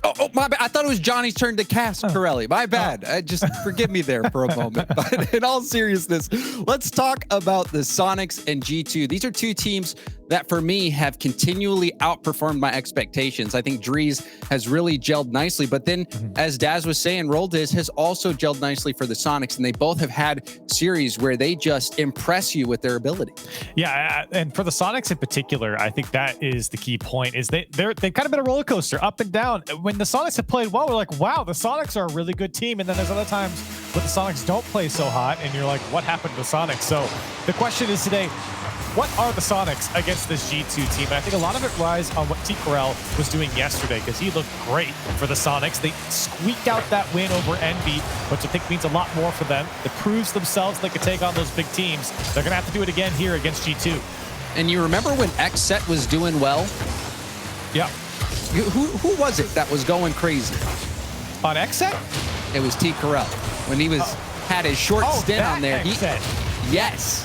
Oh, my bad. I thought it was Johnny's turn to cast Corelli. My bad. Just forgive me there for a moment. But in all seriousness, let's talk about the Soniqs and G2. These are two teams that, for me, have continually outperformed my expectations. I think Drees has really gelled nicely. But then, as Daz was saying, Roldiz has also gelled nicely for the Soniqs. And they both have had series where they just impress you with their ability. Yeah, and for the Soniqs in particular, I think that is the key point, is they've kind of been a roller coaster, up and down. When the Soniqs have played well, we're like, wow, the Soniqs are a really good team. And then there's other times where the Soniqs don't play so hot, and you're like, what happened to the Soniqs? So the question is today, what are the Soniqs against this G2 team? And I think a lot of it relies on what T. Corel was doing yesterday, because he looked great for the Soniqs. They squeaked out that win over Envy, which I think means a lot more for them. It proves themselves they could take on those big teams. They're going to have to do it again here against G2. And you remember when Xset was doing well? Yeah. Who was it that was going crazy? On Xset? It was T. Corel. When he was had his short stint on there. Yes.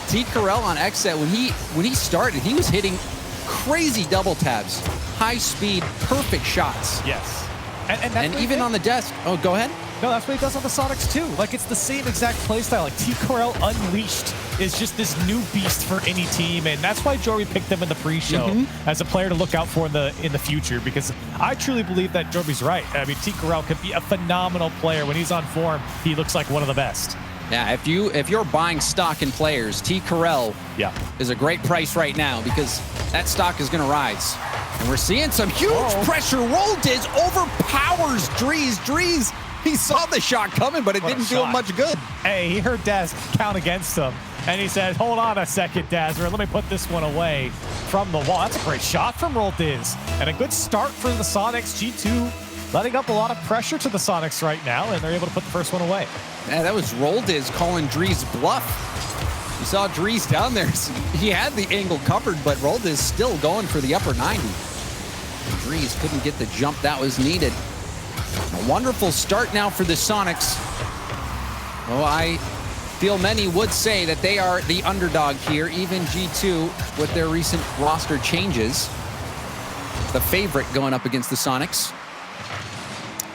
T. Corel on Xset, when he started, he was hitting crazy double tabs, high speed, perfect shots. Yes. And even on the desk. Oh, go ahead. No, that's what he does on the Soniqs too. Like, it's the same exact playstyle. Like, T. Corel Unleashed is just this new beast for any team, and that's why Jorby picked them in the pre-show as a player to look out for in the future, because I truly believe that Jorby's right. I mean, T. Corel could be a phenomenal player. When he's on form, he looks like one of the best. Yeah, if you're buying stock in players, T. Corel is a great price right now, because that stock is going to rise. And we're seeing some huge pressure. Roldiz overpowers Drees. Drees, he saw the shot coming, but it didn't do him much good. Hey, he heard Daz count against him, and he said, hold on a second, Dazzer. Let me put this one away from the wall. That's a great shot from Roldiz. And a good start for the Soniqs. G2 letting up a lot of pressure to the Soniqs right now, and they're able to put the first one away. Yeah, that was Roldiz calling Drees bluff. You saw Drees down there. He had the angle covered, but Roldiz still going for the upper 90. Drees couldn't get the jump that was needed. A wonderful start now for the Soniqs. Oh, I feel many would say that they are the underdog here, even G2 with their recent roster changes. The favorite going up against the Soniqs.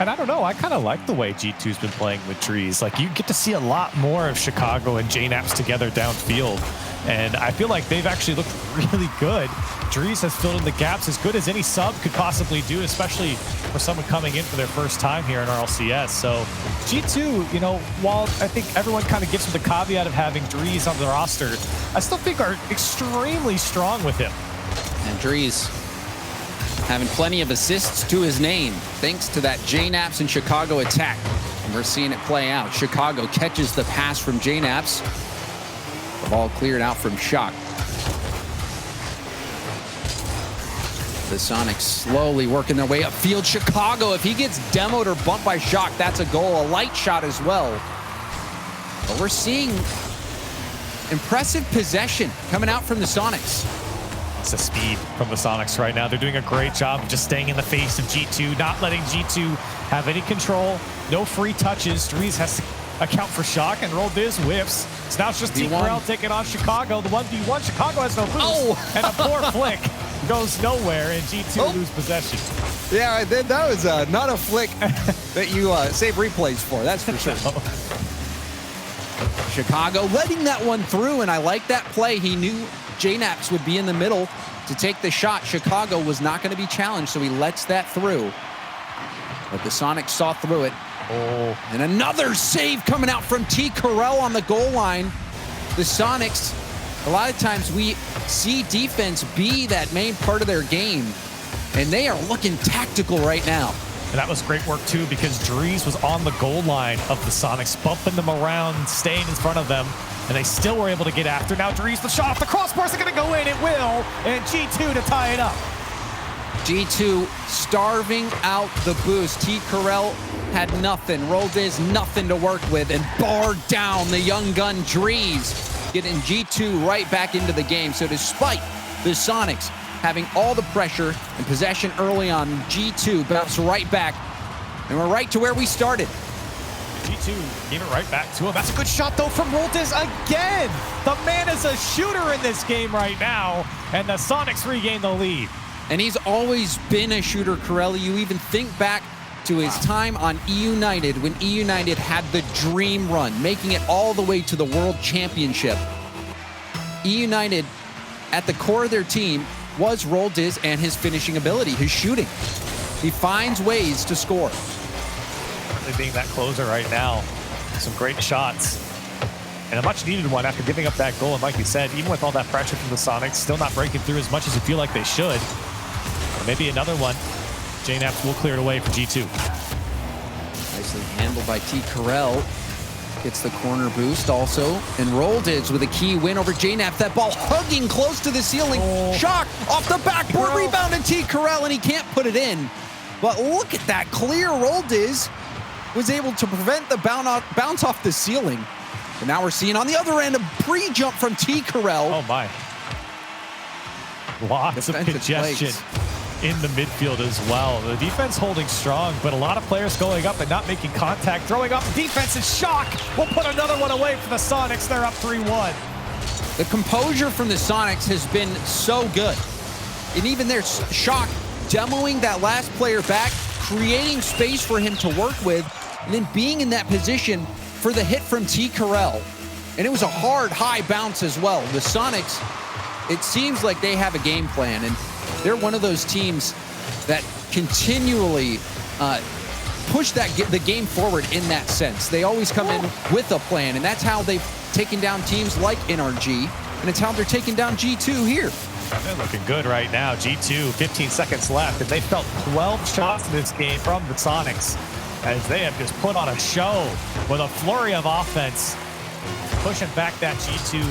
And I don't know, I kind of like the way G2's been playing with Drees. Like, you get to see a lot more of Chicago and JNaps together downfield. And I feel like they've actually looked really good. Drees has filled in the gaps as good as any sub could possibly do, especially for someone coming in for their first time here in RLCS. So G2, you know, while I think everyone kind of gives him the caveat of having Drees on the roster, I still think are extremely strong with him. And Drees having plenty of assists to his name, thanks to that JNaps and Chicago attack. And we're seeing it play out. Chicago catches the pass from JNaps. The ball cleared out from Shock. The Soniqs slowly working their way upfield. Chicago, if he gets demoed or bumped by Shock, that's a goal. A light shot as well. But we're seeing impressive possession coming out from the Soniqs. It's the speed from the Soniqs right now. They're doing a great job of just staying in the face of G2, not letting G2 have any control. No free touches. Drees has to account for Shock, and Roldiz whiffs. So now it's just T. Corel taking on Chicago. The 1v1, Chicago has no boost, and a poor flick goes nowhere, and G2 lose possession. Yeah, that was not a flick that you save replays for, that's for sure. Chicago letting that one through, and I like that play. He knew JNaps would be in the middle to take the shot. Chicago was not going to be challenged, so he lets that through. But the Soniqs saw through it. And another save coming out from T. Corel on the goal line. The Soniqs, a lot of times we see defense be that main part of their game, and they are looking tactical right now. And that was great work too, because Drees was on the goal line of the Soniqs, bumping them around, staying in front of them, and they still were able to get after. Now Drees, the shot off the crossbar, is going to go in, it will, and G2 to tie it up. G2 starving out the boost. T. Corel had nothing. Roldiz nothing to work with, and barred down the young gun Drees, getting G2 right back into the game. So despite the Soniqs having all the pressure and possession early on, G2 bounced right back, and we're right to where we started. G2 gave it right back to him. That's a good shot, though, from Roldiz again. The man is a shooter in this game right now, and the Soniqs regain the lead. And he's always been a shooter, Corelli. You even think back to his time on E-United when E-United had the dream run, making it all the way to the World Championship. E-United, at the core of their team, was Roldiz and his finishing ability, his shooting. He finds ways to score. Really being that closer right now. Some great shots. And a much needed one after giving up that goal. And like you said, even with all that pressure from the Sonics, still not breaking through as much as you feel like they should. Or maybe another one. JNAPs will clear it away for G2. Nicely handled by T. Corell. Gets the corner boost also. And Roldiz with a key win over JNAP. That ball hugging close to the ceiling. Shock off the backboard, rebounded T. Corell, and he can't put it in. But look at that clear. Roldiz was able to prevent the bounce off the ceiling. And now we're seeing on the other end a pre-jump from T. Corell. Oh my. Lots of congestion in the midfield as well. The defense holding strong, but a lot of players going up and not making contact. Throwing up defense is Shock. We'll put another one away for the Sonics. They're up 3-1. The composure from the Sonics has been so good. And even their Shock demoing that last player back, creating space for him to work with, and then being in that position for the hit from T. Corell. And it was a hard, high bounce as well. The Sonics, it seems like they have a game plan, and they're one of those teams that continually push the game forward in that sense. They always come in with a plan, and that's how they've taken down teams like NRG, and it's how they're taking down G2 here. They're looking good right now. G2, 15 seconds left, and they felt 12 shots in this game from the Sonics, as they have just put on a show with a flurry of offense, pushing back that G2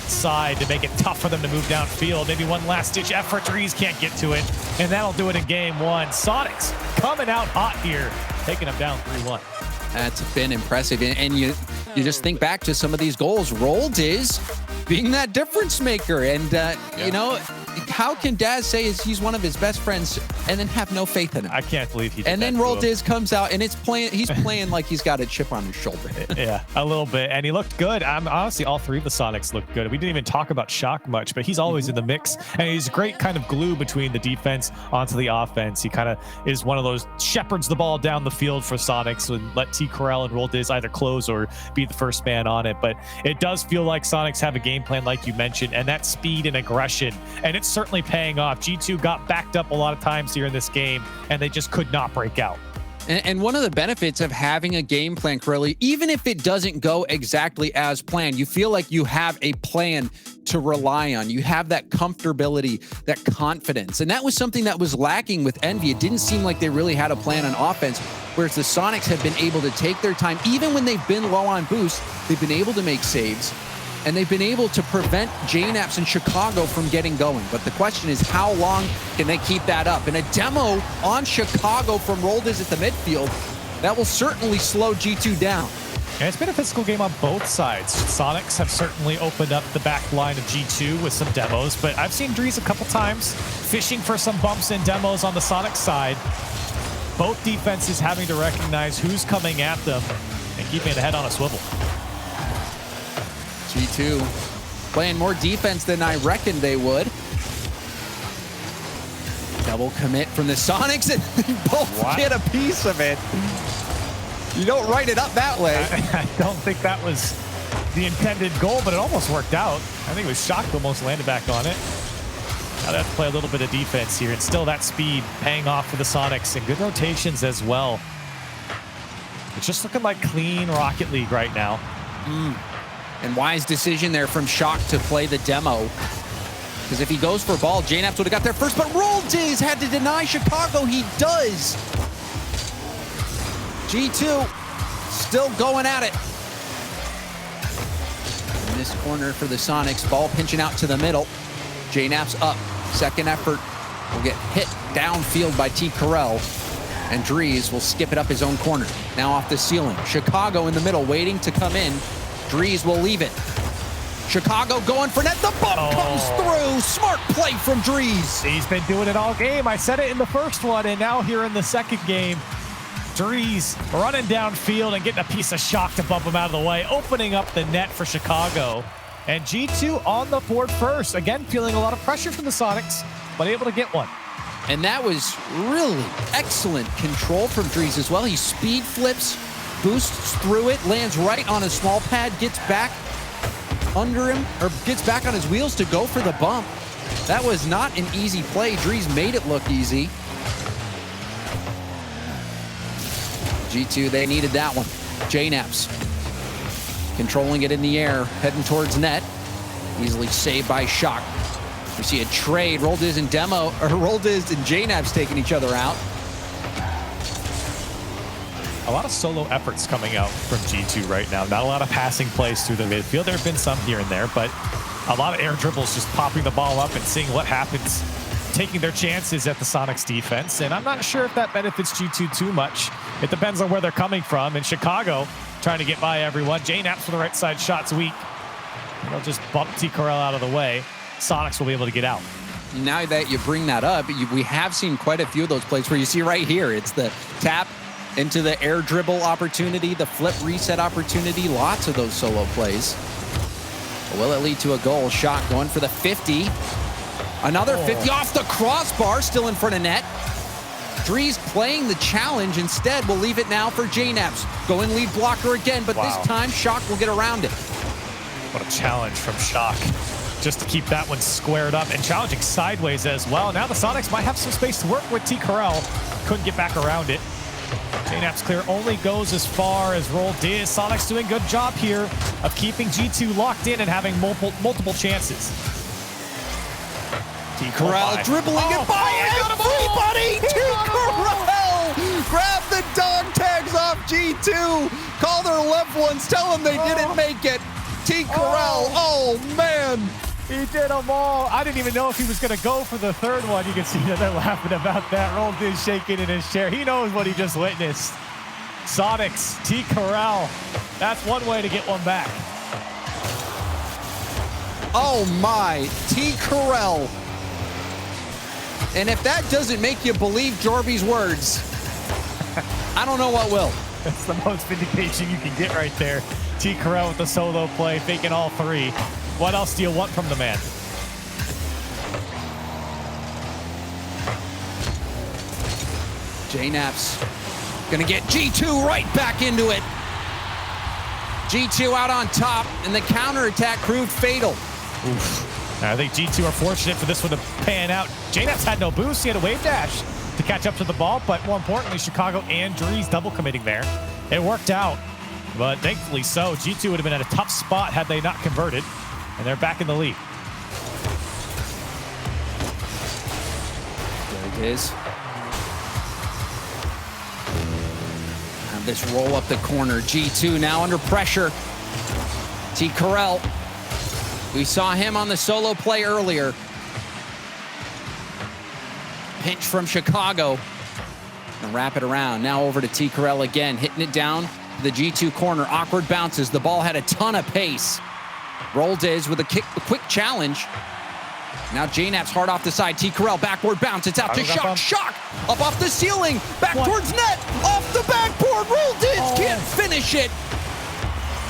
side to make it tough for them to move downfield. Maybe one last-ditch effort. Drees can't get to it, and that'll do it in game one. Sonics coming out hot here, taking them down 3-1. That's been impressive, and you just think back to some of these goals. Roldiz being that difference maker, and you know, how can Daz say he's one of his best friends and then have no faith in him? I can't believe he did. And then Roldiz comes out and he's playing like he's got a chip on his shoulder. Yeah, a little bit. And he looked good. Honestly, all three of the Sonics looked good. We didn't even talk about Shock much, but he's always in the mix. And he's a great kind of glue between the defense onto the offense. He kind of is one of those shepherds the ball down the field for Sonics and let T. Corell and Roldiz either close or be the first man on it. But it does feel like Sonics have a game plan, like you mentioned, and that speed and aggression. And it's certainly paying off. G2 got backed up a lot of times here in this game, and they just could not break out. And one of the benefits of having a game plan, Corelli, even if it doesn't go exactly as planned, you feel like you have a plan to rely on. You have that comfortability, that confidence. And that was something that was lacking with Envy. It didn't seem like they really had a plan on offense, whereas the Sonics have been able to take their time. Even when they've been low on boost, they've been able to make saves. And they've been able to prevent JNAPs in Chicago from getting going. But the question is, how long can they keep that up? And a demo on Chicago from Roldiz at the midfield, that will certainly slow G2 down. And it's been a physical game on both sides. Sonics have certainly opened up the back line of G2 with some demos, but I've seen Drees a couple times fishing for some bumps and demos on the Sonics side. Both defenses having to recognize who's coming at them and keeping the head on a swivel. G2 playing more defense than I reckoned they would. Double commit from the Sonics, and they both get a piece of it. You don't write it up that way. I don't think that was the intended goal, but it almost worked out. I think it was Shock almost landed back on it. Now they have to play a little bit of defense here, and still that speed paying off for the Sonics, and good rotations as well. It's just looking like clean Rocket League right now. And wise decision there from Shock to play the demo. Because if he goes for a ball, JNAPs would have got there first, but Roldiz had to deny Chicago. He does. G2 still going at it. In this corner for the Sonics, ball pinching out to the middle. JNAPs up. Second effort will get hit downfield by T. Corell. And Drees will skip it up his own corner. Now off the ceiling. Chicago in the middle waiting to come in. Drees will leave it. Chicago going for net. The bump comes through. Smart play from Drees. He's been doing it all game. I said it in the first one, and now here in the second game, Drees running downfield and getting a piece of Shock to bump him out of the way, opening up the net for Chicago. And G2 on the board first. Again, feeling a lot of pressure from the Sonics, but able to get one. And that was really excellent control from Dries as well. He speed flips, boosts through it, lands right on a small pad, gets back under him, or gets back on his wheels to go for the bump. That was not an easy play. Dries made it look easy. G2, they needed that one. JKnaps controlling it in the air, heading towards net. Easily saved by Shock. We see a trade. Roldiz and Roldiz and JKnaps taking each other out. A lot of solo efforts coming out from G2 right now. Not a lot of passing plays through the midfield. There have been some here and there, but a lot of air dribbles, just popping the ball up and seeing what happens, taking their chances at the Sonics defense. And I'm not sure if that benefits G2 too much. It depends on where they're coming from. In Chicago, trying to get by everyone. JKnaps for the right side, shot's weak. They'll just bump T. Corral out of the way. Sonics will be able to get out. Now that you bring that up, we have seen quite a few of those plays where you see right here, it's the tap into the air dribble opportunity, the flip reset opportunity, lots of those solo plays. Will it lead to a goal? Shock going for the 50. Another 50 off the crossbar, still in front of net. Dries playing the challenge instead. We'll leave it now for JKnaps. Go in lead blocker again, but this time Shock will get around it. What a challenge from Shock. Just to keep that one squared up and challenging sideways as well. Now the Sonics might have some space to work with. T. Corral couldn't get back around it. JKnaps clear only goes as far as Roldiz. Sonics doing a good job here of keeping G2 locked in and having multiple chances. T. Corral dribbling it by everybody! T. Corral! Grab the dog tags off G2! Call their loved ones, tell them they didn't make it! T. Corral, oh man! He did them all. I didn't even know if he was going to go for the third one. You can see that they're laughing about that. Roldiz shaking in his chair. He knows what he just witnessed. Sonics, T. Corral. That's one way to get one back. Oh my, T. Corral. And if that doesn't make you believe Jorby's words, I don't know what will. That's the most vindication you can get right there. T. Corral with the solo play, faking all three. What else do you want from the man? JKnaps gonna get G2 right back into it. G2 out on top, and the counterattack proved fatal. Oof. I think G2 are fortunate for this one to pan out. JKnaps had no boost. He had a wave dash to catch up to the ball, but more importantly, Chicago and Dries double committing there. It worked out, but thankfully so. G2 would have been at a tough spot had they not converted, and they're back in the lead. There it is. Have this roll up the corner. G2 now under pressure. T. Corral. We saw him on the solo play earlier. Pinch from Chicago. And wrap it around. Now over to T. Corral again. Hitting it down to the G2 corner. Awkward bounces. The ball had a ton of pace. Roldiz with a quick challenge. Now JKnaps hard off the side. T. Corral backward bounce. It's out to Shock. Shock up off the ceiling. Back towards net. Off the backboard. Roldiz can't finish it.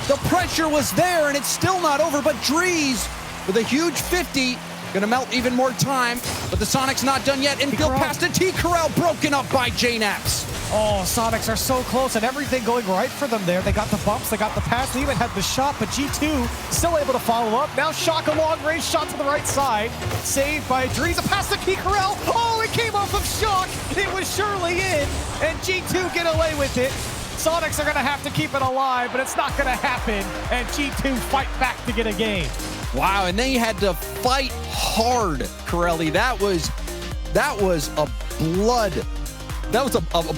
The pressure was there, and it's still not over, but Dries with a huge 50. Gonna melt even more time, but the Sonics not done yet. Infield pass to T. Corral, broken up by JKnaps. Oh, Sonics are so close, and everything going right for them there. They got the bumps, they got the pass, they even had the shot, but G2 still able to follow up. Now Shock, a long-range shot to the right side. Saved by Dries, a pass to T. Corral. Oh, it came off of Shock. It was surely in, and G2 get away with it. Sonics are going to have to keep it alive, but it's not going to happen, and G2 fight back to get a game. Wow, and they had to fight hard, Corelli. That was a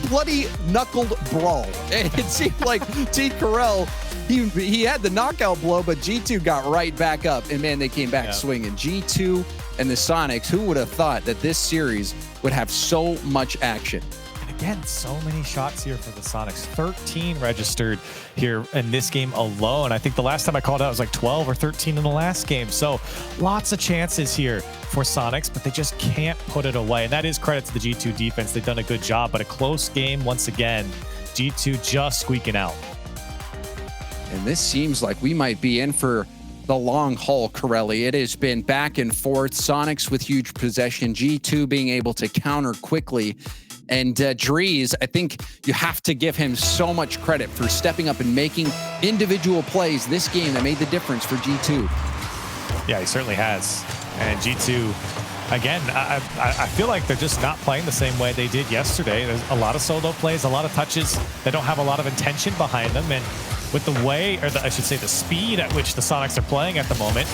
bloody knuckled brawl. And it seemed like T. Corral, he had the knockout blow, but G2 got right back up, and man, they came back swinging. G2 and the Sonics, who would have thought that this series would have so much action? Again, so many shots here for the Sonics. 13 registered here in this game alone. I think the last time I called out was like 12 or 13 in the last game. So lots of chances here for Sonics, but they just can't put it away. And that is credit to the G2 defense. They've done a good job, but a close game once again. G2 just squeaking out. And this seems like we might be in for the long haul, Corelli. It has been back and forth. Soniqs with huge possession, G2 being able to counter quickly. And Dries, I think you have to give him so much credit for stepping up and making individual plays this game that made the difference for G2. Yeah, he certainly has. And G2, again, I feel like they're just not playing the same way they did yesterday. There's a lot of solo plays, a lot of touches that don't have a lot of intention behind them. And with the way, or I should say the speed at which the Soniqs are playing at the moment,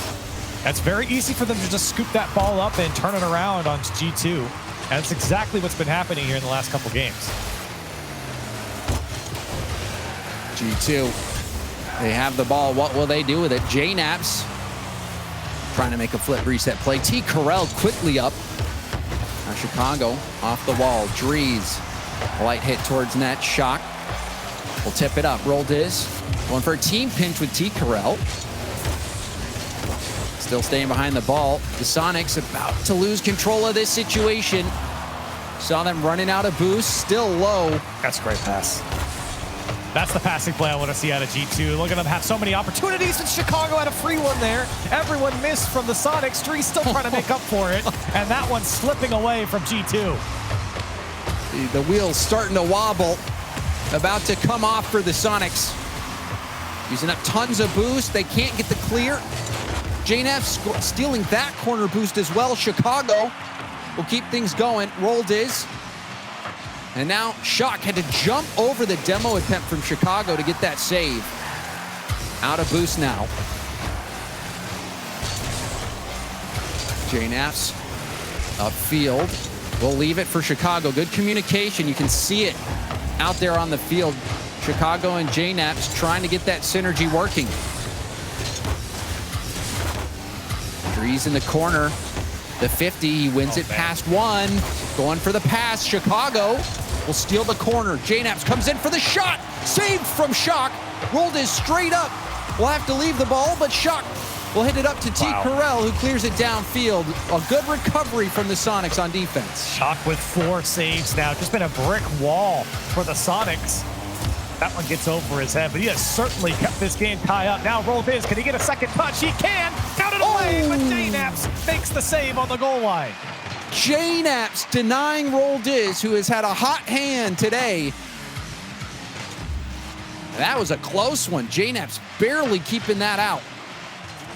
that's very easy for them to just scoop that ball up and turn it around on G2. And that's exactly what's been happening here in the last couple games. G2, they have the ball. What will they do with it? JKnaps trying to make a flip reset play. T. Corel quickly up. Now Chicago off the wall. Dries, light hit towards net. Shock will tip it up. Roldiz going for a team pinch with T. Corel. Still staying behind the ball. The Soniqs about to lose control of this situation. Saw them running out of boost, still low. That's a great pass. That's the passing play I want to see out of G2. Look at them have so many opportunities, and Chicago had a free one there. Everyone missed from the Soniqs. Dries still trying to make up for it, and that one's slipping away from G2. The wheel's starting to wobble. About to come off for the Soniqs. Using up tons of boost. They can't get the clear. JKnaps stealing that corner boost as well. Chicago will keep things going. Roldiz. And now Shock had to jump over the demo attempt from Chicago to get that save. Out of boost now. JKnaps upfield. We'll leave it for Chicago. Good communication. You can see it out there on the field. Chicago and JKnaps trying to get that synergy working. Dries in the corner. The 50, he wins it past one. Going for the pass. Chicago will steal the corner. JKnaps comes in for the shot. Saved from Shock. Roldiz straight up. Will have to leave the ball, but Shock will hit it up to T. Corel, who clears it downfield. A good recovery from the Soniqs on defense. Shock with 4 saves now. Just been a brick wall for the Soniqs. That one gets over his head, but he has certainly kept this game tie up. Now Roldiz, can he get a second touch? He can. Down and away, but JKnaps makes the save on the goal line. JKnaps denying Roldiz, who has had a hot hand today. That was a close one. JKnaps barely keeping that out.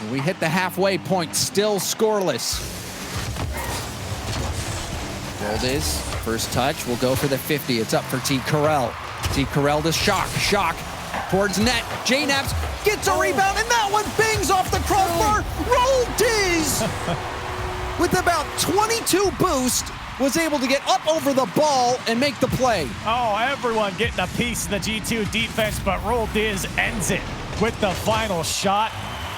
And we hit the halfway point, still scoreless. Roldiz, first touch, will go for the 50. It's up for T. Corel. T. Corel to Shock. Shock towards net. JKnaps gets a rebound, and that one bangs off the crossbar. Roldiz, with about 22 boost, was able to get up over the ball and make the play. Oh, everyone getting a piece of the G2 defense, but Roldiz ends it with the final shot.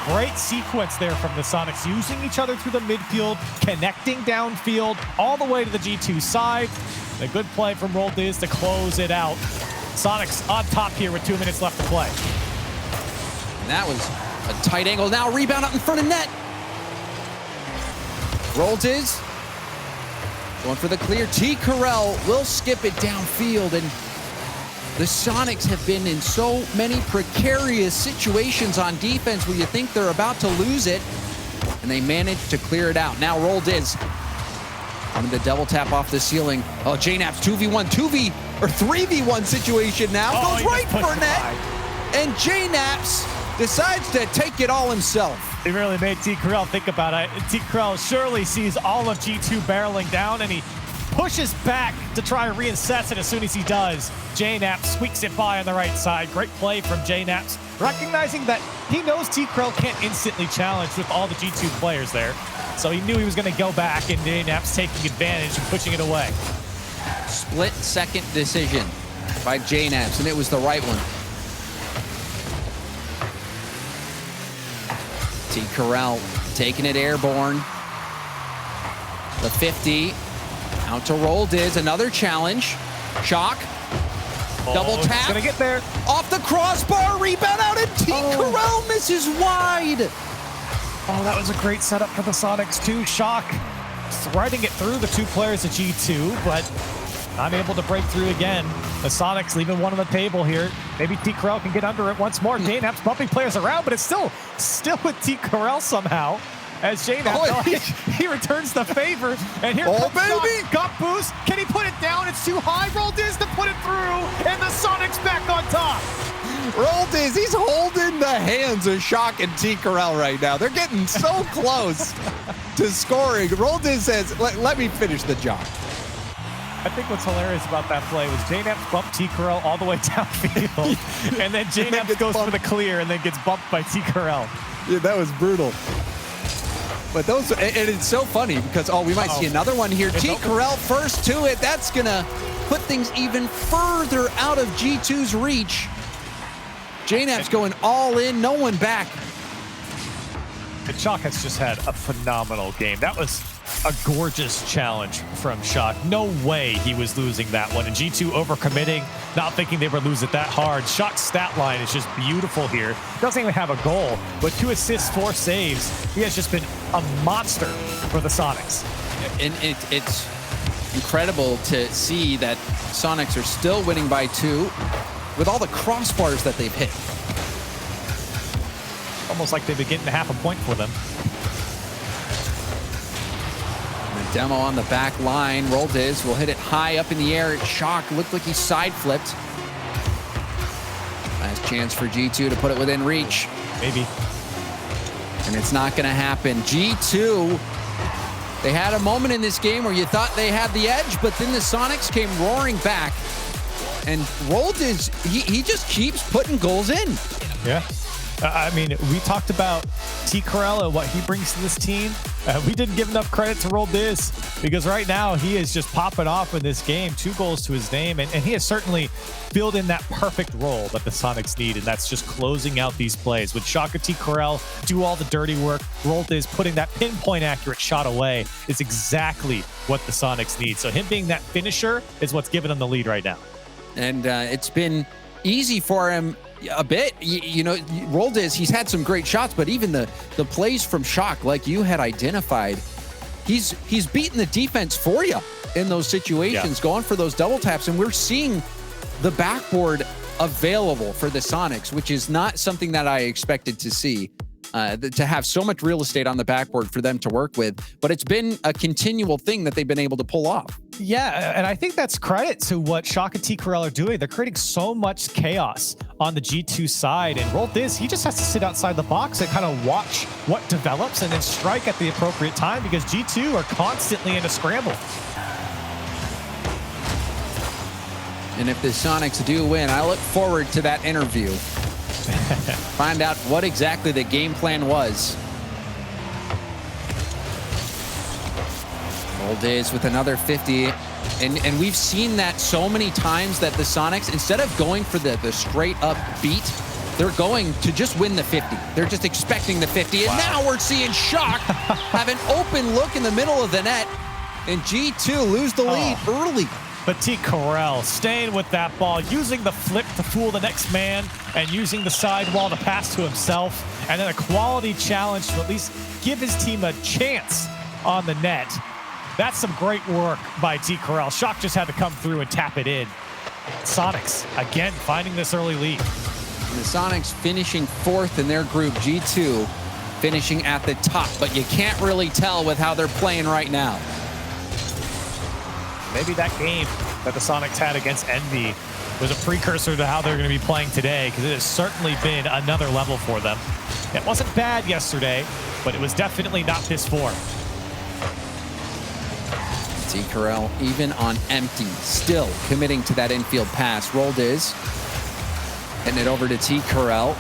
Great sequence there from the Soniqs, using each other through the midfield, connecting downfield, all the way to the G2 side. A good play from Roldiz to close it out. Soniqs on top here with 2 minutes left to play. And that was a tight angle. Now rebound out in front of net. Roldiz going for the clear. T. Corel will skip it downfield, and the Soniqs have been in so many precarious situations on defense where you think they're about to lose it, and they managed to clear it out. Now Roldiz on the double tap off the ceiling. Oh, JKnaps 2v1, 3v1 situation now. Goes right for net, and JKnaps decides to take it all himself. He really made T. Corel think about it. T. Corel surely sees all of G2 barreling down, and he pushes back to try and reassess it. As soon as he does, JKnaps squeaks it by on the right side. Great play from JKnaps, recognizing that he knows T. Corel can't instantly challenge with all the G2 players there. So he knew he was going to go back, and JKnaps taking advantage and pushing it away. Split-second decision by JKnaps, and it was the right one. T. Corel taking it airborne. The 50 out to Roldiz. Another challenge. Shock. Double tap. Gonna get there. Off the crossbar. Rebound out, and T. Corel misses wide. Oh, that was a great setup for the Soniqs too. Shock threading it through the 2 players of G2, but unable to break through again. The Sonics leaving one on the table here. Maybe T. Corral can get under it once more. J-Nap's bumping players around, but it's still with T. Corral somehow. As J-Nap, he returns the favor. And here comes baby! Got boost. Can he put it down? It's too high. Roldiz to put it through. And the Sonics back on top. Roldiz, he's holding the hands of Shock and T. Corral right now. They're getting so close to scoring. Roldiz says, let me finish the job. I think what's hilarious about that play was J-Naps bumped T. Corral all the way downfield. And then J-Naps goes for the clear and then gets bumped by T. Corral. Yeah, that was brutal. But those, and it's so funny because, we might see another one here. T. Corral first to it. That's going to put things even further out of G2's reach. J-Nap's going all in, no one back. And Shock has just had a phenomenal game. That was a gorgeous challenge from Shock. No way he was losing that one. And G2 overcommitting, not thinking they would lose it that hard. Shock's stat line is just beautiful here. Doesn't even have a goal, but 2 assists, 4 saves. He has just been a monster for the Sonics. And it's incredible to see that Sonics are still winning by 2 with all the crossbars that they've hit. Almost like they've been getting half a point for them. Demo on the back line. Roldiz will hit it high up in the air. Shock looked like he side flipped. Last chance for G2 to put it within reach. Maybe. And it's not going to happen. G2, they had a moment in this game where you thought they had the edge, but then the Sonics came roaring back. And Roldiz, he just keeps putting goals in. Yeah. I mean, we talked about T. Corral and what he brings to this team. We didn't give enough credit to Roldiz because right now he is just popping off in this game. 2 goals to his name, and he has certainly filled in that perfect role that the Sonics need, and that's just closing out these plays. With Shock and T. Corral do all the dirty work, Roldiz putting that pinpoint accurate shot away is exactly what the Sonics need. So him being that finisher is what's giving them the lead right now. And it's been easy for him a bit. You know, Roldiz, he's had some great shots, but even the plays from Shock, like you had identified, he's beaten the defense for you in those situations, going for those double taps, and we're seeing the backboard available for the Sonics, which is not something that I expected to see. To have so much real estate on the backboard for them to work with, but it's been a continual thing that they've been able to pull off. Yeah, and I think that's credit to what Shock and T. Corral are doing. They're creating so much chaos on the G2 side, and Roldiz, he just has to sit outside the box and kind of watch what develops and then strike at the appropriate time because G2 are constantly in a scramble. And if the Sonics do win, I look forward to that interview. Find out what exactly the game plan was. Roldiz with another 50. And we've seen that so many times that the Sonics, instead of going for the straight up beat, they're going to just win the 50. They're just expecting the 50. And now we're seeing Shock have an open look in the middle of the net. And G2 lose the lead early. But T. Corral staying with that ball, using the flip to fool the next man, and using the sidewall to pass to himself, and then a quality challenge to at least give his team a chance on the net. That's some great work by T. Corral. Shock just had to come through and tap it in. Sonics, again, finding this early lead. And the Sonics finishing 4th in their group, G2 finishing at the top, but you can't really tell with how they're playing right now. Maybe that game that the Sonics had against Envy was a precursor to how they're going to be playing today, because it has certainly been another level for them. It wasn't bad yesterday, but it was definitely not this form. T. Corral, even on empty, still committing to that infield pass. Roldiz hitting it over to T. Corral.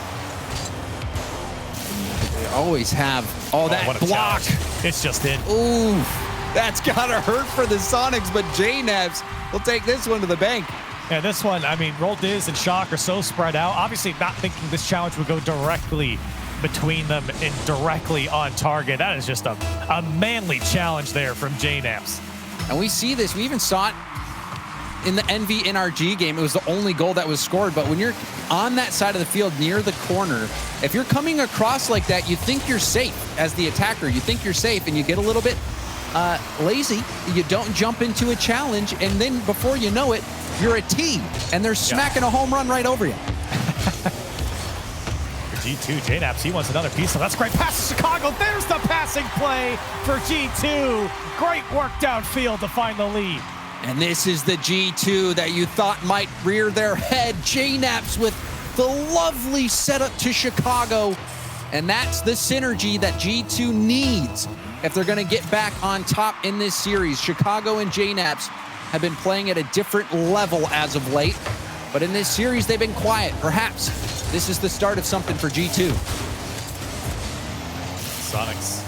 They always have, that block. Challenge. It's just in. Ooh. That's gotta hurt for the Sonics, but J-Nabs will take this one to the bank. Yeah, this one, I mean, Roldiz and Shock are so spread out. Obviously not thinking this challenge would go directly between them and directly on target. That is just a manly challenge there from J-Nabs. And we see this, we even saw it in the NV NRG game. It was the only goal that was scored, but when you're on that side of the field near the corner, if you're coming across like that, you think you're safe as the attacker. You think you're safe, and you get a little bit lazy. You don't jump into a challenge, and then before you know it, you're a T, and they're smacking a home run right over you. G2, JNaps, he wants another piece. So that's great pass to Chicago. There's the passing play for G2. Great work downfield to find the lead. And this is the G2 that you thought might rear their head. JNaps with the lovely setup to Chicago. And that's the synergy that G2 needs if they're going to get back on top in this series. Chicago and JNaps have been playing at a different level as of late. But in this series, they've been quiet. Perhaps this is the start of something for G2. Soniqs.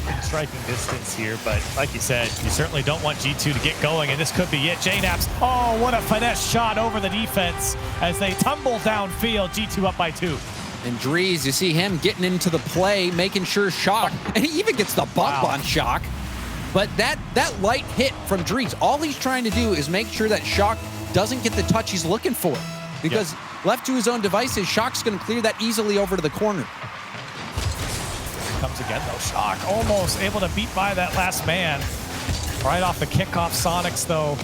In striking distance here, but like you said, you certainly don't want G2 to get going, and this could be it. JNaps, oh, what a finesse shot over the defense as they tumble downfield. G2 up by 2. And Drees, you see him getting into the play, making sure Shock, and he even gets the bump on Shock. But that light hit from Drees, all he's trying to do is make sure that Shock doesn't get the touch he's looking for. Because left to his own devices, Shock's going to clear that easily over to the corner. Comes again though, Shock almost able to beat by that last man. Right off the kickoff, Soniqs though,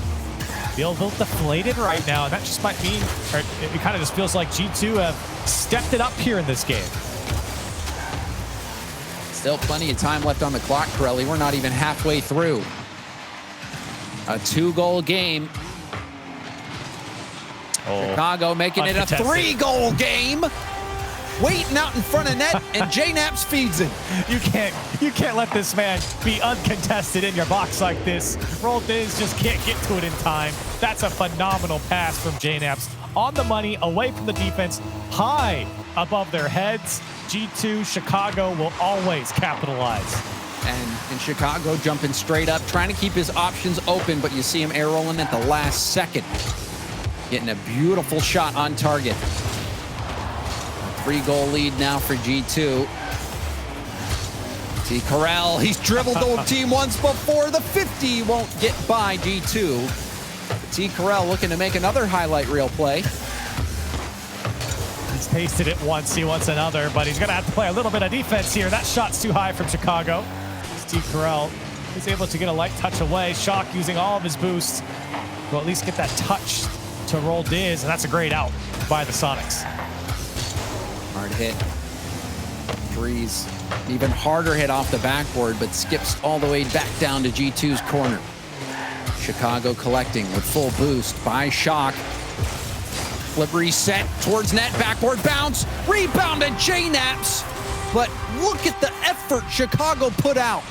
feel a little deflated right now, and that just might mean, or it kind of just feels like G2 have stepped it up here in this game. Still plenty of time left on the clock, Corelli. We're not even halfway through. A 2-goal game. Chicago making it a 3-goal game. Waiting out in front of net, and JNaps feeds it. You can't let this man be uncontested in your box like this. RLCS just can't get to it in time. That's a phenomenal pass from JNaps. On the money, away from the defense, high above their heads. G2, Chicago will always capitalize. And Chicago jumping straight up, trying to keep his options open, but you see him air rolling at the last second. Getting a beautiful shot on target. 3-goal lead now for G2. See Corral, he's dribbled the team once before. The 50 won't get by G2. T. Corral looking to make another highlight reel play. He's tasted it once, he wants another, but he's gonna have to play a little bit of defense here. That shot's too high from Chicago. T. Corral is able to get a light touch away. Shock using all of his boosts to at least get that touch to RLCS, and that's a great out by the Soniqs. Hard hit. Drees, even harder hit off the backboard, but skips all the way back down to G2's corner. Chicago collecting with full boost by Shock. Flip reset towards net, backboard bounce, rebound to JNaps. But look at the effort Chicago put out.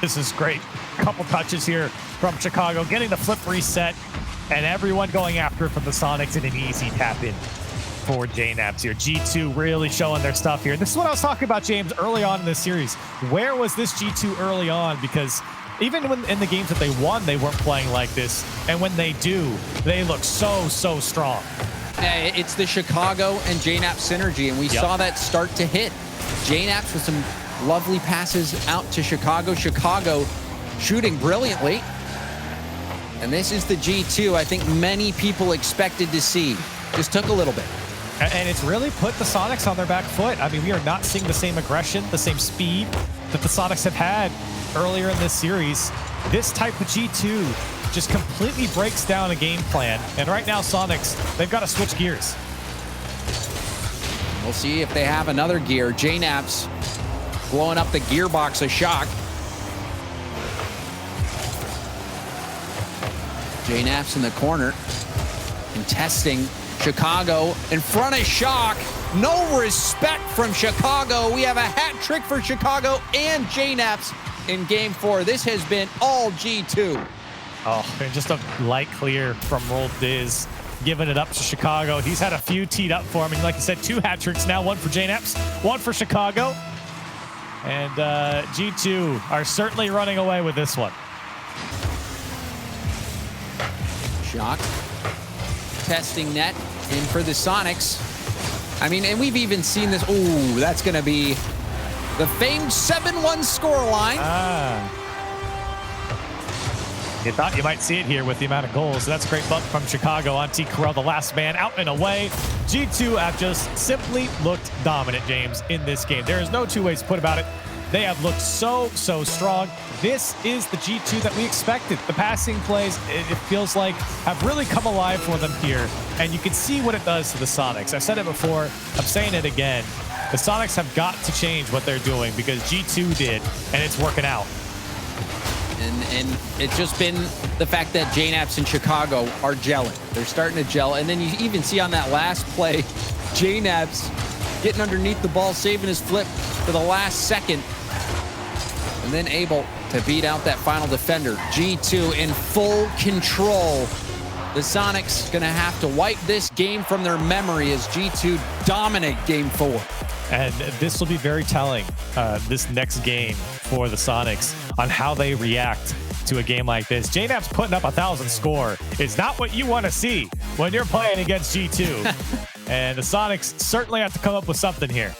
This is great. Couple touches here from Chicago, getting the flip reset, and everyone going after it from the Soniqs in an easy tap in for JNaps here. G2 really showing their stuff here. This is what I was talking about, James, early on in this series. Where was this G2 early on? Because even when in the games that they won, they weren't playing like this. And when they do, they look so strong. It's the Chicago and JNaps synergy, and we saw that start to hit. JNaps with some lovely passes out to Chicago. Chicago shooting brilliantly. And this is the G2 I think many people expected to see. Just took a little bit. And it's really put the Soniqs on their back foot. I mean, we are not seeing the same aggression, the same speed that the Soniqs have had earlier in this series. This type of G2 just completely breaks down a game plan. And right now, Soniqs, they've got to switch gears. We'll see if they have another gear. JNaps blowing up the gearbox of Shock. JNaps in the corner, contesting. Chicago in front of Shock. No respect from Chicago. We have a hat trick for Chicago and JNaps in game 4. This has been all G2. Oh, and just a light clear from RLCS, giving it up to Chicago. He's had a few teed up for him, and like you said, 2 hat tricks now, 1 for JNaps, 1 for Chicago. And G2 are certainly running away with this one. Shock testing net in for the Soniqs. I mean, and we've even seen this. Ooh, that's going to be the famed 7-1 scoreline. You thought you might see it here with the amount of goals. So that's a great bump from Chicago on T. Corral, the last man out and away. G2 have just simply looked dominant, James, in this game. There is no 2 ways to put about it. They have looked so strong. This is the G2 that we expected. The passing plays, it feels like, have really come alive for them here. And you can see what it does to the Sonics. I've said it before, I'm saying it again. The Sonics have got to change what they're doing because G2 did, and it's working out. And it's just been the fact that JNAPS and Chicago are gelling. They're starting to gel. And then you even see on that last play, JNAPS getting underneath the ball, saving his flip for the last second, and then able to beat out that final defender. G2 in full control. The Sonics gonna have to wipe this game from their memory as G2 dominate game 4. And this will be very telling, this next game for the Sonics on how they react to a game like this. JNAP's putting up 1,000 score. It's not what you want to see when you're playing against G2. And the Sonics certainly have to come up with something here.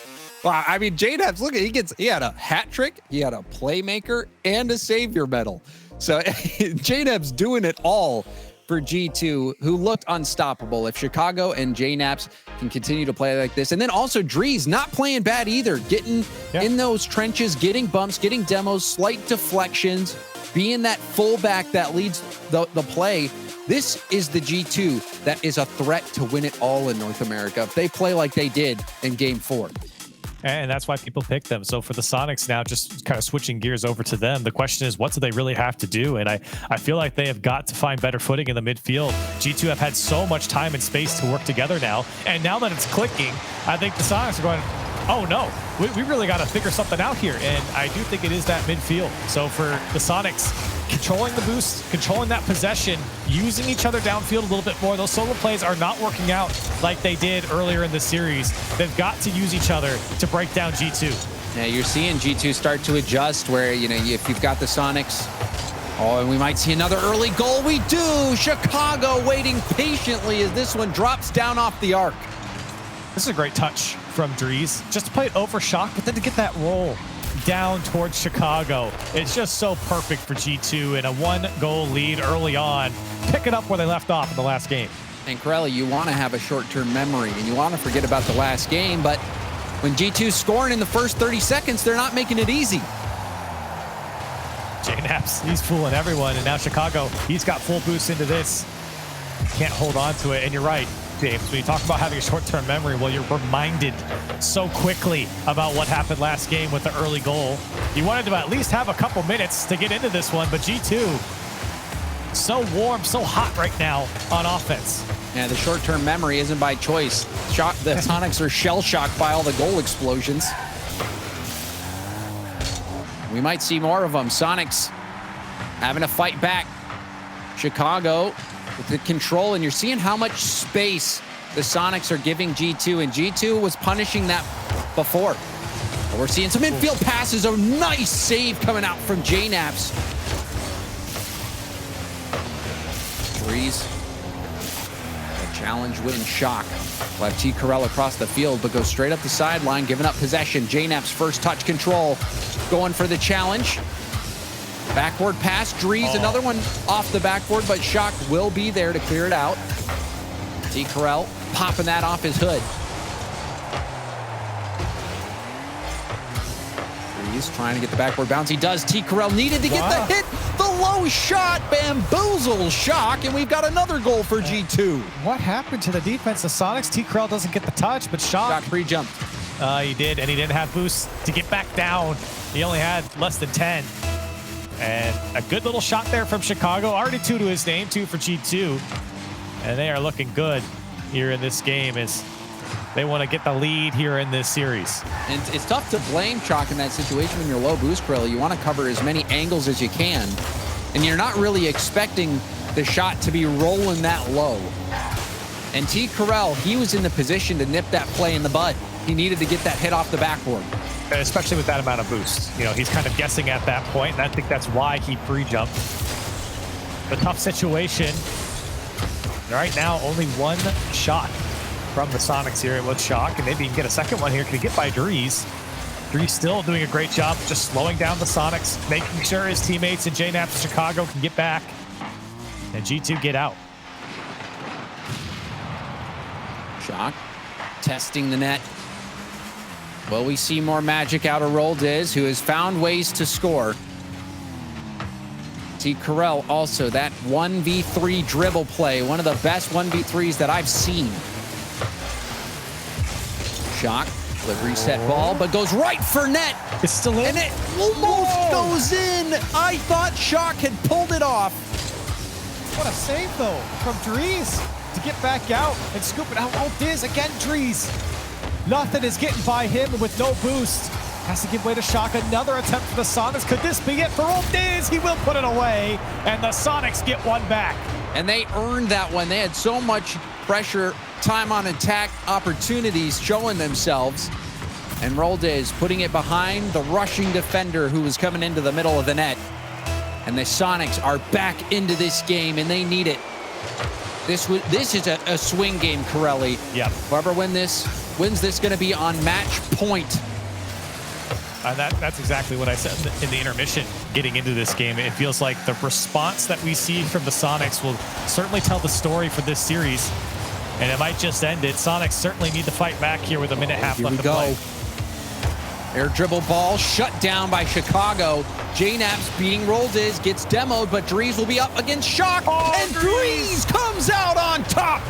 Well, I mean, JNAP's, look, he had a hat trick, he had a playmaker, and a savior medal. So JNAP's doing it all for G2, who looked unstoppable. If Chicago and JNAPS can continue to play like this, and then also Drees not playing bad either, getting in those trenches, getting bumps, getting demos, slight deflections, being that fullback that leads the play. This is the G2 that is a threat to win it all in North America if they play like they did in game 4. And that's why people pick them. So for the Sonics now, just kind of switching gears over to them, the question is, what do they really have to do? And I feel like they have got to find better footing in the midfield. G2 have had so much time and space to work together now. And now that it's clicking, I think the Sonics are going, oh no, we really got to figure something out here. And I do think it is that midfield. So for the Sonics, controlling the boost, controlling that possession, using each other downfield a little bit more. Those solo plays are not working out like they did earlier in the series. They've got to use each other to break down G2. Yeah, you're seeing G2 start to adjust where, you know, if you've got the Sonics, oh, and we might see another early goal. We do. Chicago waiting patiently as this one drops down off the arc. This is a great touch from Drees. Just to play it over Shock, but then to get that roll down towards Chicago. It's just so perfect for G2 in a 1-goal lead early on. Pick it up where they left off in the last game. And Corelli, you want to have a short-term memory and you want to forget about the last game, but when G2's scoring in the first 30 seconds, they're not making it easy. JNAPS, he's fooling everyone, and now Chicago, he's got full boost into this. Can't hold on to it, and you're right, James. When you talk about having a short-term memory, well, you're reminded so quickly about what happened last game with the early goal. You wanted to at least have a couple minutes to get into this one, but G2, so warm, so hot right now on offense. Yeah, the short-term memory isn't by choice. The Sonics are shell-shocked by all the goal explosions. We might see more of them. Sonics having to fight back. Chicago with the control, and you're seeing how much space the Sonics are giving G2, and G2 was punishing that before. But we're seeing some infield passes. A nice save coming out from JNAPS. Drees. A challenge win. Shock. We'll have T. Carell across the field, but goes straight up the sideline, giving up possession. JNAP's first touch control, going for the challenge. Backward pass, Drees, another one off the backboard, but Shock will be there to clear it out. T. Carell popping that off his hood. Drees trying to get the backboard bounce. He does. T. Carell needed to get the hit. The low shot bamboozles Shock, and we've got another goal for G2. What happened to the defense? The Sonics, T. Carell doesn't get the touch, but Shock pre-jumped. He did, and he didn't have boost to get back down. He only had less than 10. And a good little shot there from Chicago. Already 2 to his name, 2 for G2. And they are looking good here in this game as they want to get the lead here in this series. And it's tough to blame Shock in that situation when you're low boost, Corelli. You want to cover as many angles as you can. And you're not really expecting the shot to be rolling that low. And T. Carell, he was in the position to nip that play in the bud. He needed to get that hit off the backboard. Especially with that amount of boost. You know, he's kind of guessing at that point, and I think that's why he pre-jumped. The tough situation. Right now, only one shot from the Sonics here with Shock, and maybe he can get a second one here. Can he get by Drees? Drees still doing a great job just slowing down the Sonics, making sure his teammates in JNAPS Chicago can get back, and G2 get out. Shock testing the net. Will we see more magic out of Roldiz, who has found ways to score? See Corell also, that 1v3 dribble play, one of the best 1v3s that I've seen. Shock, the reset ball, but goes right for net. It's still in. And it almost goes in. I thought Shock had pulled it off. What a save, though, from Drees to get back out and scoop it out. Oh, Diz again, Drees. Nothing is getting by him with no boost. Has to give way to Shock. Another attempt for the Sonics. Could this be it for old Diz? He will put it away, and the Sonics get one back. And they earned that one. They had so much pressure, time on attack, opportunities showing themselves. And Roldiz putting it behind the rushing defender who was coming into the middle of the net. And the Sonics are back into this game, and they need it. This is a swing game, Corelli. Yep. Whoever wins this going to be on match point. That's exactly what I said in the intermission getting into this game. It feels like the response that we see from the Sonics will certainly tell the story for this series, and it might just end it. Sonics certainly need to fight back here with a minute half left to play. Air dribble ball shut down by Chicago. JNaps beating Roldiz, gets demoed, but Drees will be up against Shock, and Drees comes out on top.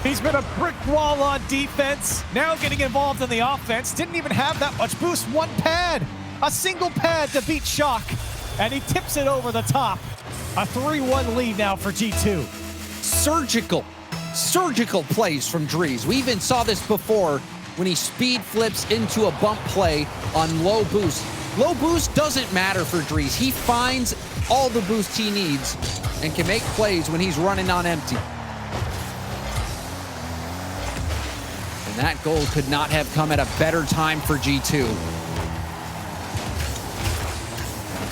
He's been a brick wall on defense, now getting involved in the offense. Didn't even have that much boost. One pad, a single pad to beat Shock, and he tips it over the top. A 3-1 lead now for G2. Surgical plays from Drees. We even saw this before when he speed flips into a bump play on low boost. Low boost doesn't matter for Drees. He finds all the boost he needs and can make plays when he's running on empty. And that goal could not have come at a better time for G2.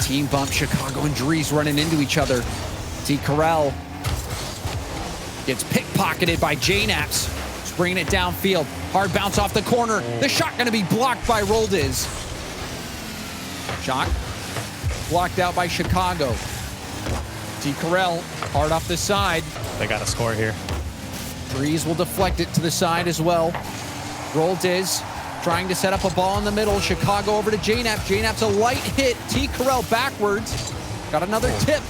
Team bump, Chicago and Drees running into each other. See Corell gets pickpocketed by JNaps. Just bringing it downfield. Hard bounce off the corner. The shot going to be blocked by Roldiz. Shock blocked out by Chicago. See Corell hard off the side. They got a score here. Drees will deflect it to the side as well. Roldiz trying to set up a ball in the middle. Chicago over to JNap. JNap's a light hit. T. Corell backwards. Got another tip.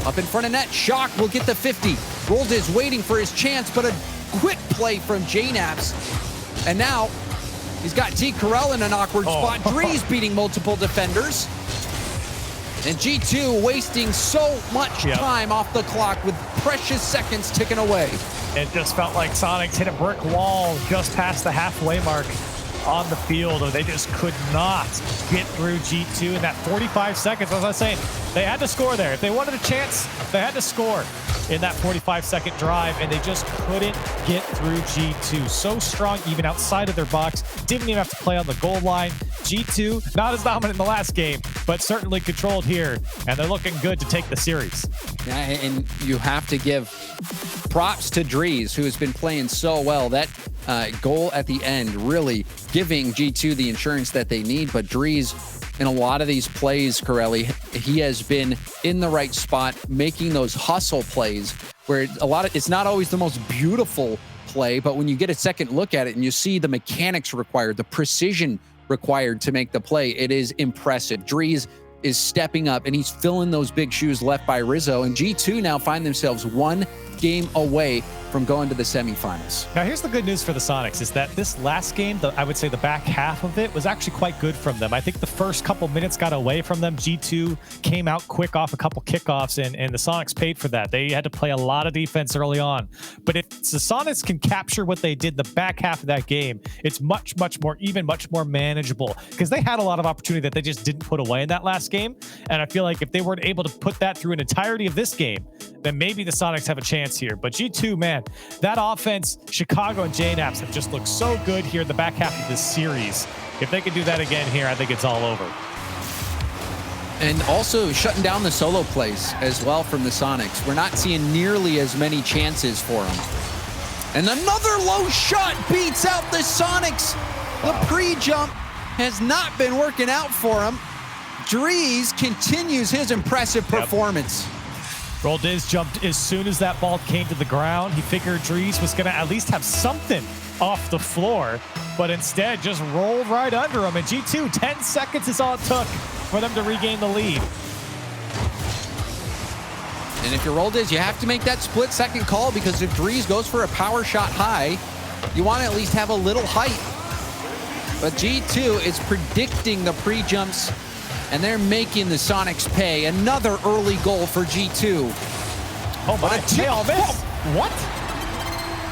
Up in front of net. Shock will get the 50. Roldiz waiting for his chance, but a quick play from JNaps. And now he's got T. Corell in an awkward spot. Drees beating multiple defenders. And G2 wasting so much time off the clock with precious seconds ticking away. It just felt like Sonics hit a brick wall just past the halfway mark on the field, or they just could not get through G2 in that 45 seconds. As I was saying, they had to score there. If they wanted a chance, they had to score in that 45-second drive, and they just couldn't get through G2. So strong, even outside of their box. Didn't even have to play on the goal line. G2, not as dominant in the last game, but certainly controlled here, and they're looking good to take the series. Yeah, and you have to give props to Drees, who has been playing so well. That goal at the end really giving G2 the insurance that they need, but Drees, in a lot of these plays, Corelli, he has been in the right spot, making those hustle plays where it's not always the most beautiful play, but when you get a second look at it and you see the mechanics required, the precision required to make the play, it is impressive. Drees is stepping up and he's filling those big shoes left by Rizzo, and G2 now find themselves one game away from going to the semifinals. Now, here's the good news for the Sonics is that this last game, I would say the back half of it was actually quite good from them. I think the first couple minutes got away from them. G2 came out quick off a couple kickoffs, and the Sonics paid for that. They had to play a lot of defense early on. But if the Sonics can capture what they did the back half of that game, it's much more manageable, because they had a lot of opportunity that they just didn't put away in that last game. And I feel like if they weren't able to put that through an entirety of this game, then maybe the Sonics have a chance here. But G2, man, that offense, Chicago and JNaps have just looked so good here in the back half of this series. If they can do that again here, I think it's all over. And also shutting down the solo plays as well from the Sonics. We're not seeing nearly as many chances for them. And another low shot beats out the Sonics. Wow. The pre-jump has not been working out for him. Drees continues his impressive performance. Roldiz jumped as soon as that ball came to the ground. He figured Drees was going to at least have something off the floor, but instead just rolled right under him. And G2, 10 seconds is all it took for them to regain the lead. And if you're Roldiz, you have to make that split-second call, because if Dries goes for a power shot high, you want to at least have a little height. But G2 is predicting the pre-jumps, and they're making the Sonics pay. Another early goal for G2. Oh my, they all missed. Whoa. What?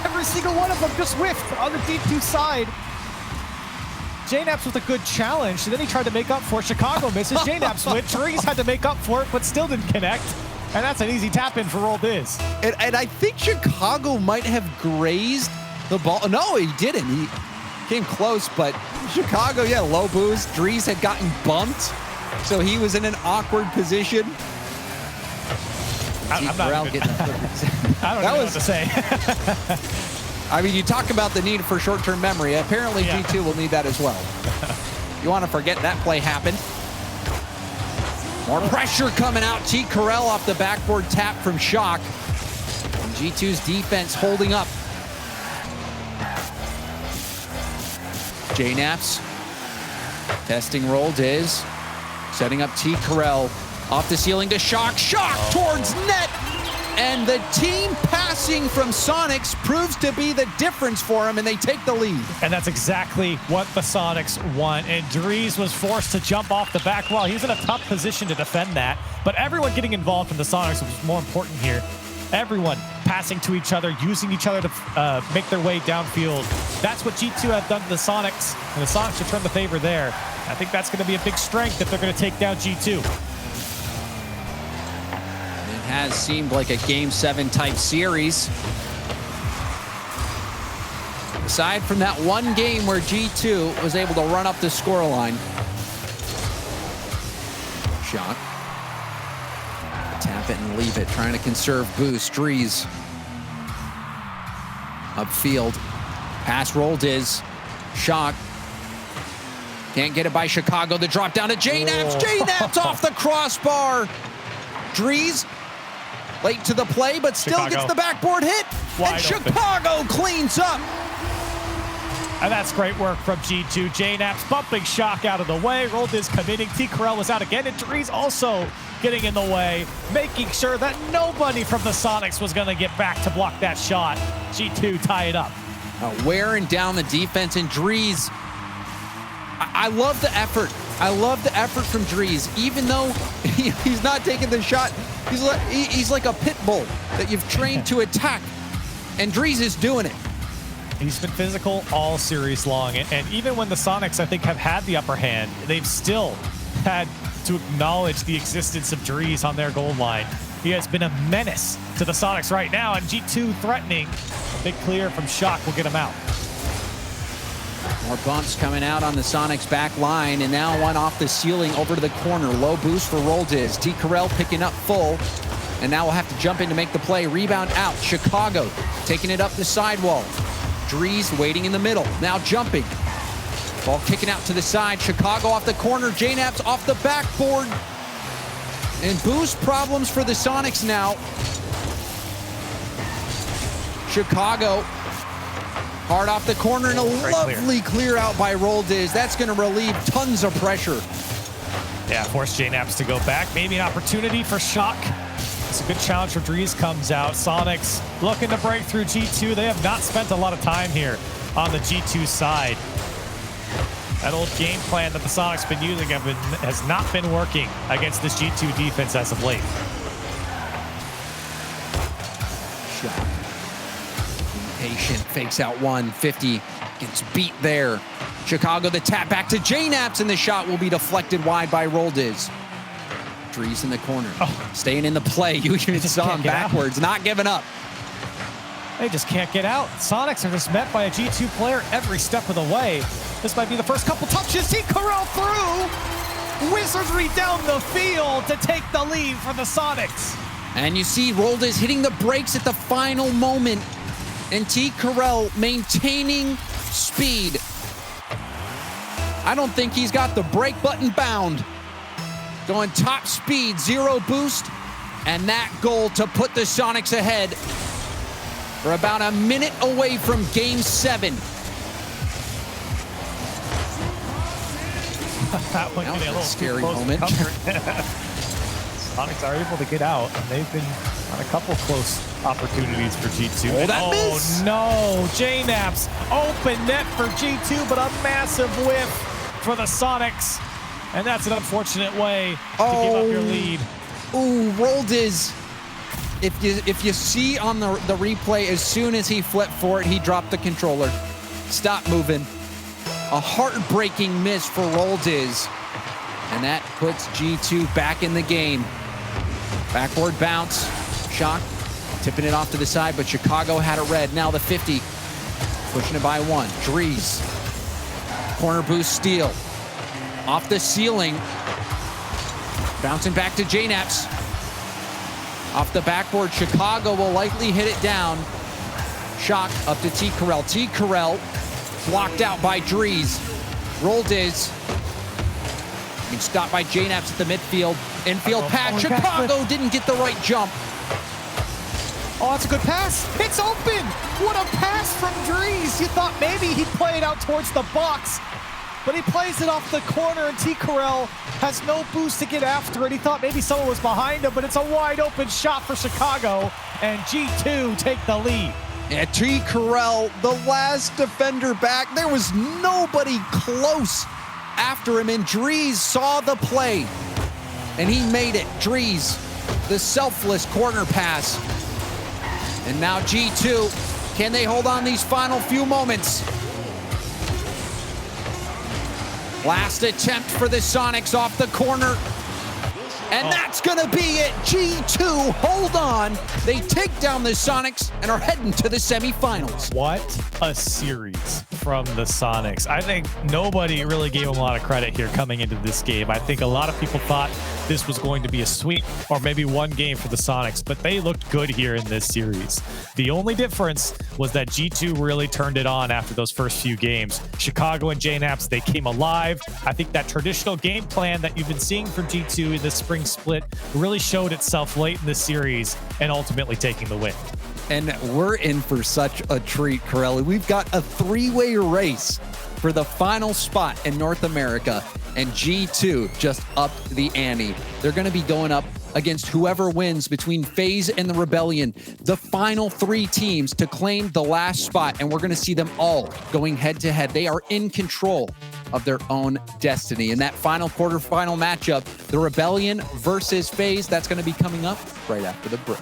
Every single one of them just whiffed on the G2 side. JNaps with a good challenge, and then he tried to make up for it. Chicago misses, JNaps win. Dries had to make up for it, but still didn't connect. And that's an easy tap-in for Roldiz. And I think Chicago might have grazed the ball. No, he didn't. He came close, but Chicago, yeah, low boost. Dries had gotten bumped, so he was in an awkward position. I'm not I don't know what to say. I mean, you talk about the need for short-term memory. Apparently, yeah. G2 will need that as well. You want to forget that play happened. More pressure coming out. T. Carell off the backboard tap from Shock. And G2's defense holding up. JNaps testing Roldiz. Setting up T. Carell. Off the ceiling to Shock. Shock towards net. And the team passing from Sonics proves to be the difference for him, and they take the lead. And that's exactly what the Sonics want. And Dries was forced to jump off the back wall. He was in a tough position to defend that. But everyone getting involved from the Sonics was more important here. Everyone passing to each other, using each other to make their way downfield. That's what G2 have done to the Sonics, and the Sonics should turn the favor there. I think that's going to be a big strength if they're going to take down G2. Has seemed like a Game 7 type series. Aside from that one game where G2 was able to run up the scoreline. Shock. Tap it and leave it, trying to conserve boost. Dries. Upfield. Pass Roldiz. Shock. Can't get it by Chicago. The drop down to JNaps. JNaps off the crossbar. Dries. Late to the play, but still Chicago gets the backboard hit. Wide and Chicago open. Cleans up. And that's great work from G2. JNaps bumping Shock out of the way. Roldiz committing. T. Carell was out again, and Dries also getting in the way, making sure that nobody from the Sonics was going to get back to block that shot. G2 tie it up. Wearing down the defense, and Dries, I love the effort. I love the effort from Dries, even though he's not taking the shot. He's like a pit bull that you've trained to attack, and Dries is doing it. He's been physical all series long, and even when the Sonics, I think, have had the upper hand, they've still had to acknowledge the existence of Dries on their goal line. He has been a menace to the Sonics right now, and G2 threatening. A big clear from Shock will get him out. More bumps coming out on the Sonics back line, and now one off the ceiling over to the corner. Low boost for Roldiz. T. Carell picking up full, and now we'll have to jump in to make the play. Rebound out. Chicago taking it up the sidewall. Dries waiting in the middle. Now jumping. Ball kicking out to the side. Chicago off the corner. JNaps off the backboard. And boost problems for the Sonics now. Chicago. Hard off the corner, and a lovely clear out by Roldiz. That's going to relieve tons of pressure. Yeah, force JNaps to go back. Maybe an opportunity for Shock. It's a good challenge for Dries comes out. Sonics looking to break through G2. They have not spent a lot of time here on the G2 side. That old game plan that the Sonics been using has not been working against this G2 defense as of late. Shock. Patient, fakes out 150, gets beat there. Chicago the tap back to JNaps, and the shot will be deflected wide by Roldiz. Dries in the corner, staying in the play. You even saw him backwards, not giving up. They just can't get out. Sonics are just met by a G2 player every step of the way. This might be the first couple touches. T. Carell through. Wizardry down the field to take the lead for the Sonics. And you see Roldiz hitting the brakes at the final moment. And T. Carell maintaining speed. I don't think he's got the brake button bound. Going top speed, 0 boost, and that goal to put the Sonics ahead. We're about a minute away from Game 7. That one That was getting a little scary too close to moment. cover. Sonics are able to get out, and they've been on a couple close opportunities for G2. Oh, that miss! No, J-Naps, open net for G2, but a massive whiff for the Sonics. And that's an unfortunate way to give up your lead. Ooh, Roldiz. If you see on the replay, as soon as he flipped for it, he dropped the controller. Stop moving. A heartbreaking miss for Roldiz. And that puts G2 back in the game. Backward bounce. Shock. Tipping it off to the side, but Chicago had it red. Now the 50. Pushing it by one. Drees. Corner boost steal. Off the ceiling. Bouncing back to J-Naps. Off the backboard, Chicago will likely hit it down. Shock up to T. Carell. T. Carell blocked out by Drees. Roldiz being stopped by J-Naps at the midfield. Infield pass. Chicago didn't get the right jump. Oh, that's a good pass. It's open. What a pass from Drees. You thought maybe he'd play it out towards the box, but he plays it off the corner, and T. Carell has no boost to get after it. He thought maybe someone was behind him, but it's a wide open shot for Chicago, and G2 take the lead. Yeah, T. Carell, the last defender back. There was nobody close after him, and Drees saw the play, and he made it. Drees, the selfless corner pass. And now G2, can they hold on these final few moments? Last attempt for the Sonics off the corner. And that's gonna be it. G2, hold on. They take down the Sonics and are heading to the semifinals. What a series from the Sonics. I think nobody really gave them a lot of credit here coming into this game. I think a lot of people thought this was going to be a sweep or maybe one game for the Sonics, but they looked good here in this series. The only difference was that G2 really turned it on after those first few games. Chicago and J-Naps, they came alive. I think that traditional game plan that you've been seeing from G2 in this spring split really showed itself late in the series and ultimately taking the win. And we're in for such a treat, Corelli. We've got a three-way race for the final spot in North America, and G2 just upped the ante. They're going to be going up against whoever wins between FaZe and the Rebellion, the final three teams to claim the last spot, and we're going to see them all going head-to-head. They are in control of their own destiny. In that final quarterfinal matchup, the Rebellion versus FaZe, that's going to be coming up right after the break.